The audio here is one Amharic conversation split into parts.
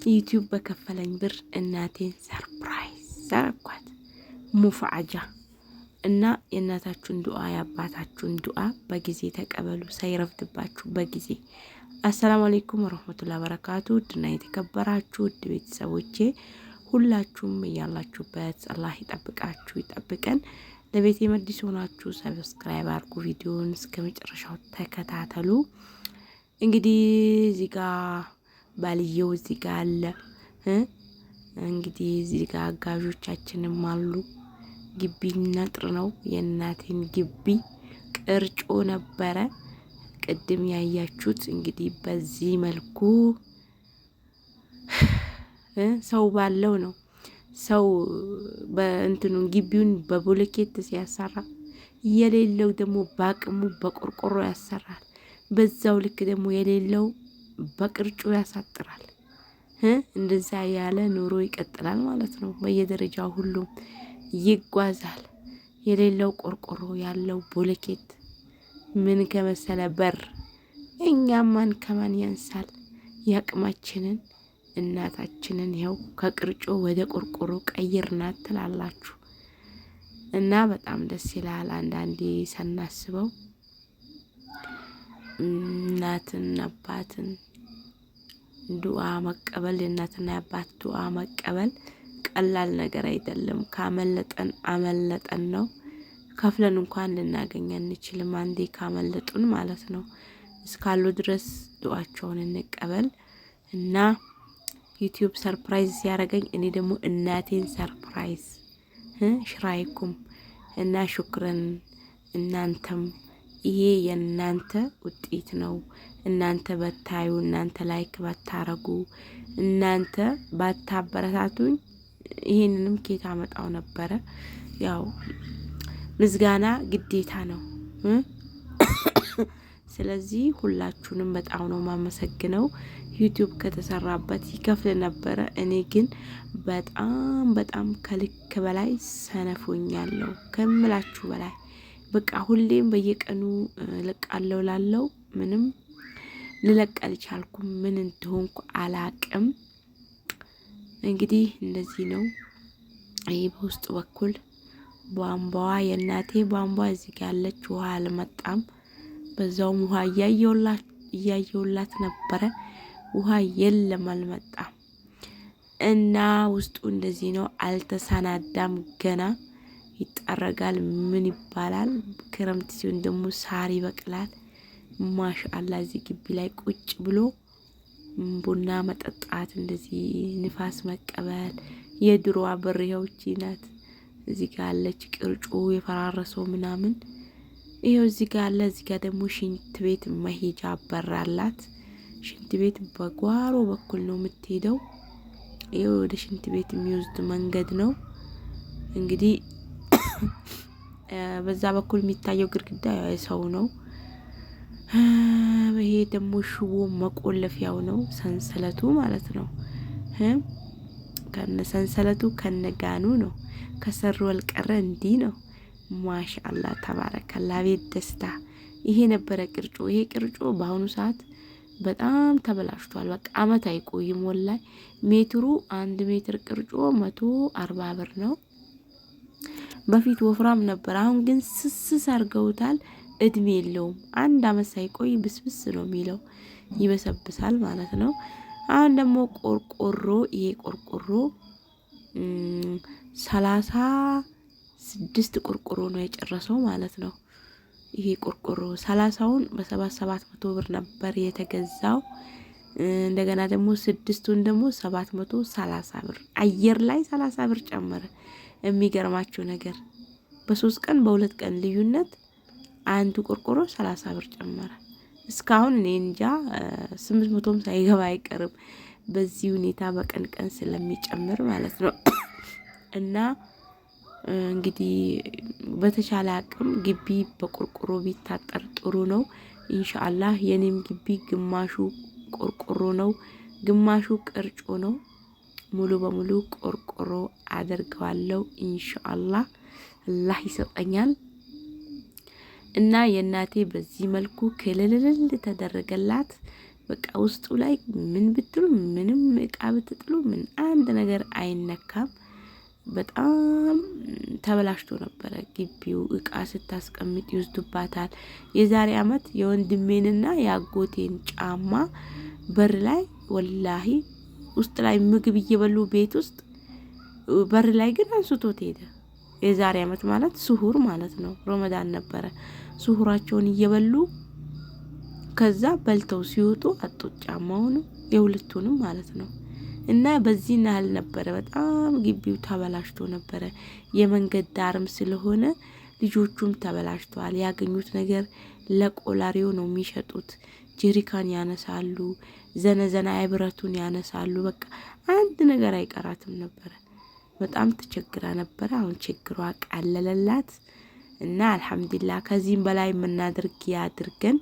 ዩቲዩብ በከፈለኝ ብር እናቴን ሰርፕራይዝ አረኳት። ሙፋአጃ እና የእናታችሁን ዱአ የአባታችሁን ዱአ በጊዜ ተቀበሉ፣ ሳይረፍድባችሁ በጊዜ። አሰላሙ አለይኩም ወራህመቱላሂ ወበረካቱ። ውድና የተከበራችሁ ውድ ቤተሰቦቼ ሁላችሁም እያላችሁበት አላህ ይጠብቃችሁ ይጠብቀን። ለቤት የመዲስ ሆናችሁ ሰብስክራይብ አድርጉ፣ ቪዲዮውን እስከ መጨረሻው ተከታተሉ። እንግዲህ እዚህ ጋር ባልየው እዚህ ጋር አለ። እንግዲህ እዚህ ጋር አጋዦቻችንም አሉ። ግቢ ነጥር ነው። የእናቴን ግቢ ቅርጮ ነበረ ቅድም ያያችሁት። እንግዲህ በዚህ መልኩ ሰው ባለው ነው ሰው በእንትኑ ግቢውን በቦለኬት ሲያሰራ የሌለው ደግሞ ባቅሙ በቆርቆሮ ያሰራል። በዛው ልክ ደግሞ የሌለው በቅርጩ ያሳጥራል። እንደዛ ያለ ኑሮ ይቀጥላል ማለት ነው። በየደረጃው ሁሉም ይጓዛል። የሌለው ቆርቆሮ ያለው ቦለኬት ምን ከመሰለ በር። እኛም ማን ከማን ያንሳል? ያቅማችንን እናታችንን ይኸው ከቅርጮ ወደ ቆርቆሮ ቀይርናት ትላላችሁ። እና በጣም ደስ ይላል አንዳንዴ ሳናስበው። እናትን አባትን ዱአ መቀበል፣ የእናትና የአባት ዱአ መቀበል ቀላል ነገር አይደለም። ካመለጠን አመለጠን ነው። ከፍለን እንኳን ልናገኝ አንችልም። አንዴ ካመለጡን ማለት ነው። እስካሉ ድረስ ዱአቸውን እንቀበል እና ዩቲዩብ ሰርፕራይዝ ሲያደርገኝ እኔ ደግሞ እናቴን ሰርፕራይዝ ሽራይኩም እና ሹክረን። እናንተም ይሄ የእናንተ ውጤት ነው። እናንተ በታዩ፣ እናንተ ላይክ ባታረጉ፣ እናንተ ባታበረታቱኝ ይሄንንም ኬታ አመጣው ነበረ። ያው ምስጋና ግዴታ ነው። ስለዚህ ሁላችሁንም በጣም ነው ማመሰግነው። ዩቲዩብ ከተሰራበት ይከፍል ነበረ። እኔ ግን በጣም ከልክ በላይ ሰነፎኛለሁ ከምላችሁ በላይ። በቃ ሁሌም በየቀኑ ለቃለው ላለው ምንም ልለቀል ቻልኩም። ምን እንደሆንኩ አላቅም። እንግዲህ እንደዚህ ነው። ይሄ በውስጥ በኩል ቧንቧዋ የእናቴ ቧንቧ እዚህ ጋር ያለች ውሃ አልመጣም። በዛውም ውሃ እያየውላት ነበረ። ውሃ የለም አልመጣም። እና ውስጡ እንደዚህ ነው። አልተሰናዳም ገና ይጠረጋል። ምን ይባላል? ክረምት ሲሆን ደግሞ ሳር ይበቅላል። ማሻአላ እዚህ ግቢ ላይ ቁጭ ብሎ ቡና መጠጣት፣ እንደዚህ ንፋስ መቀበል። የድሮዋ በሬዎች ናት። እዚህ ጋር አለች ቅርጩ የፈራረሰው ምናምን ይሄው እዚህ ጋር አለ። እዚህ ጋር ደግሞ ሽንት ቤት መሄጃ በራላት። ሽንት ቤት በጓሮ በኩል ነው የምትሄደው። ይሄው ወደ ሽንት ቤት የሚወስድ መንገድ ነው። እንግዲህ በዛ በኩል የሚታየው ግድግዳ የሰው ነው። ይሄ ደግሞ ሽቦ መቆለፊያው ነው፣ ሰንሰለቱ ማለት ነው። ከነ ሰንሰለቱ ከነጋኑ ነው። ከሰሩ አልቀረ እንዲህ ነው። ማሻአላ ተባረከላ። ቤት ደስታ። ይሄ ነበረ ቅርጮ። ይሄ ቅርጮ በአሁኑ ሰዓት በጣም ተበላሽቷል። በቃ አመት አይቆይም ወላይ። ሜትሩ 1 ሜትር ቅርጮ 140 ብር ነው። በፊት ወፍራም ነበር። አሁን ግን ስስስ አርገውታል። እድሜ የለውም። 1 አመት ሳይቆይ ብስብስ ነው የሚለው፣ ይበሰብሳል ማለት ነው። አሁን ደግሞ ቆርቆሮ፣ ይሄ ቆርቆሮ 36 ቆርቆሮ ነው የጨረሰው ማለት ነው። ይሄ ቆርቆሮ 30ውን በ700 ብር ነበር የተገዛው። እንደገና ደግሞ 6ቱን ደግሞ 730 ብር። አየር ላይ 30 ብር ጨመረ። የሚገርማችሁ ነገር በ3 ቀን በ2 ቀን ልዩነት አንዱ ቆርቆሮ 30 ብር ጨመረ። እስካሁን እኔ እንጃ 800ም ሳይገባ አይቀርም። በዚህ ሁኔታ በቀን ቀን ስለሚጨምር ማለት ነው። እና እንግዲህ በተቻለ አቅም ግቢ በቆርቆሮ ቢታጠር ጥሩ ነው። ኢንሻአላህ የኔም ግቢ ግማሹ ቆርቆሮ ነው፣ ግማሹ ቅርጮ ነው። ሙሉ በሙሉ ቆርቆሮ አደርገዋለሁ ኢንሻአላህ። አላህ ይሰጠኛል። እና የእናቴ በዚህ መልኩ ክልልል ተደረገላት። በቃ ውስጡ ላይ ምን ብትሉ ምንም እቃ ብትጥሉ ምን አንድ ነገር አይነካም። በጣም ተበላሽቶ ነበረ ግቢው። እቃ ስታስቀምጥ ይወስዱባታል። የዛሬ አመት የወንድሜንና የአጎቴን ጫማ በር ላይ ወላሂ ውስጥ ላይ ምግብ እየበሉ ቤት ውስጥ በር ላይ ግን አንስቶት ሄደ። የዛሬ አመት ማለት ስሁር ማለት ነው። ረመዳን ነበረ። ስሁራቸውን እየበሉ ከዛ በልተው ሲወጡ አጡት ጫማውን የሁለቱንም ማለት ነው። እና በዚህ ናህል ነበረ። በጣም ግቢው ተበላሽቶ ነበረ። የመንገድ ዳርም ስለሆነ ልጆቹም ተበላሽተዋል። ያገኙት ነገር ለቆላሪው ነው የሚሸጡት። ጀሪካን ያነሳሉ፣ ዘነዘና አይብረቱን ያነሳሉ። በቃ አንድ ነገር አይቀራትም ነበረ። በጣም ተቸግራ ነበረ። አሁን ችግሯ ቀለለላት እና አልሐምዱሊላህ ከዚህም በላይ የምናደርግ ያድርገን።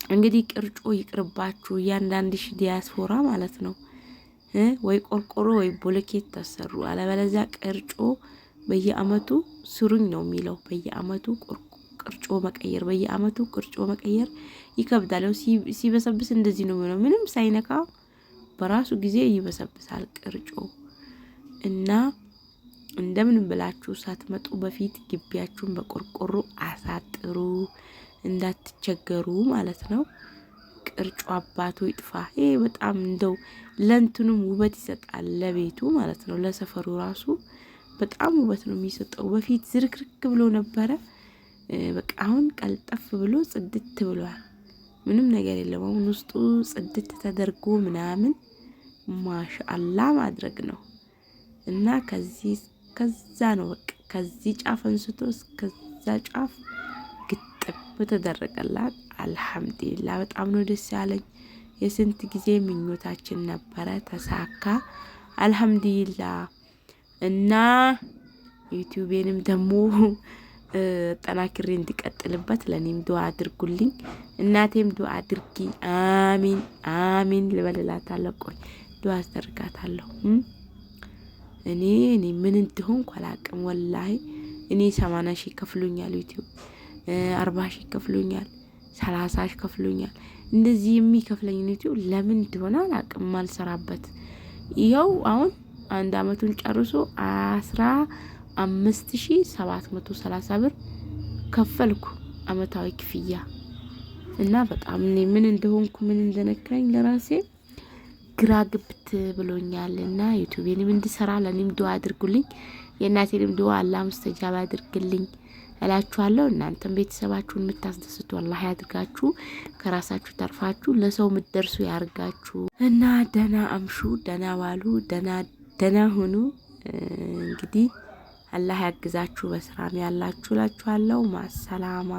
እንግዲህ ቅርጮ ይቅርባችሁ እያንዳንድሽ ዲያስፖራ ማለት ነው። ወይ ቆርቆሮ ወይ ቦለኬት ተሰሩ፣ አለበለዚያ ቅርጮ በየአመቱ ስሩኝ ነው የሚለው። በየአመቱ ቅርጮ መቀየር በየአመቱ ቅርጮ መቀየር ይከብዳል። ሲበሰብስ እንደዚህ ነው የሚለው። ምንም ሳይነካ በራሱ ጊዜ ይበሰብሳል ቅርጮ። እና እንደምን ብላችሁ ሳትመጡ በፊት ግቢያችሁን በቆርቆሮ አሳጥሩ እንዳትቸገሩ ማለት ነው። ቅርጮ አባቱ ይጥፋ። ይሄ በጣም እንደው ለእንትኑም ውበት ይሰጣል ለቤቱ ማለት ነው። ለሰፈሩ ራሱ በጣም ውበት ነው የሚሰጠው። በፊት ዝርክርክ ብሎ ነበረ። በቃ አሁን ቀልጠፍ ብሎ ጽድት ብሏል። ምንም ነገር የለም። አሁን ውስጡ ጽድት ተደርጎ ምናምን ማሻአላ ማድረግ ነው። እና ከዛ ነው በቃ ከዚህ ጫፍ አንስቶ እስከዛ ጫፍ ግጥም ተደረገላት። አልሐምዱሊላህ በጣም ነው ደስ ያለኝ። የስንት ጊዜ ምኞታችን ነበረ፣ ተሳካ አልሐምዱሊላህ። እና ዩቲዩቤንም ደግሞ ጠናክሬ እንዲቀጥልበት ለኔም ዱአ አድርጉልኝ። እናቴም ዱአ አድርጊ። አሚን አሚን ልበልላታለሁ። ቆይ ዱአ አስደርጋታለሁ። እኔ ምን እንደሆንኩ አላቅም ወላሂ። እኔ 80 ሺህ ከፍሎኛል ዩቲዩብ፣ 40 ሺህ ከፍሎኛል፣ 30 ሺህ ከፍሎኛል። እንደዚህ የሚከፍለኝ ዩቲዩብ ለምን እንደሆነ አላቅም። ማልሰራበት ይኸው አሁን አንድ አመቱን ጨርሶ 15,730 ብር ከፈልኩ አመታዊ ክፍያ። እና በጣም እኔ ምን እንደሆንኩ ምን እንደነካኝ ለራሴ ግራ ግብት ብሎኛል። እና ዩቲዩብንም እንድሰራ ለኔም ዱአ አድርጉልኝ። የእናቴንም ዱአ አላህ ሙስተጃባ አድርግልኝ እላችኋለሁ። እናንተም ቤተሰባችሁን የምታስደስቱ አላህ ያድርጋችሁ። ከራሳችሁ ተርፋችሁ ለሰው የምትደርሱ ያርጋችሁ። እና ደና አምሹ፣ ደና ዋሉ፣ ደና ሁኑ። እንግዲህ አላህ ያግዛችሁ። በስራም ያላችሁ እላችኋለሁ። ማሰላማ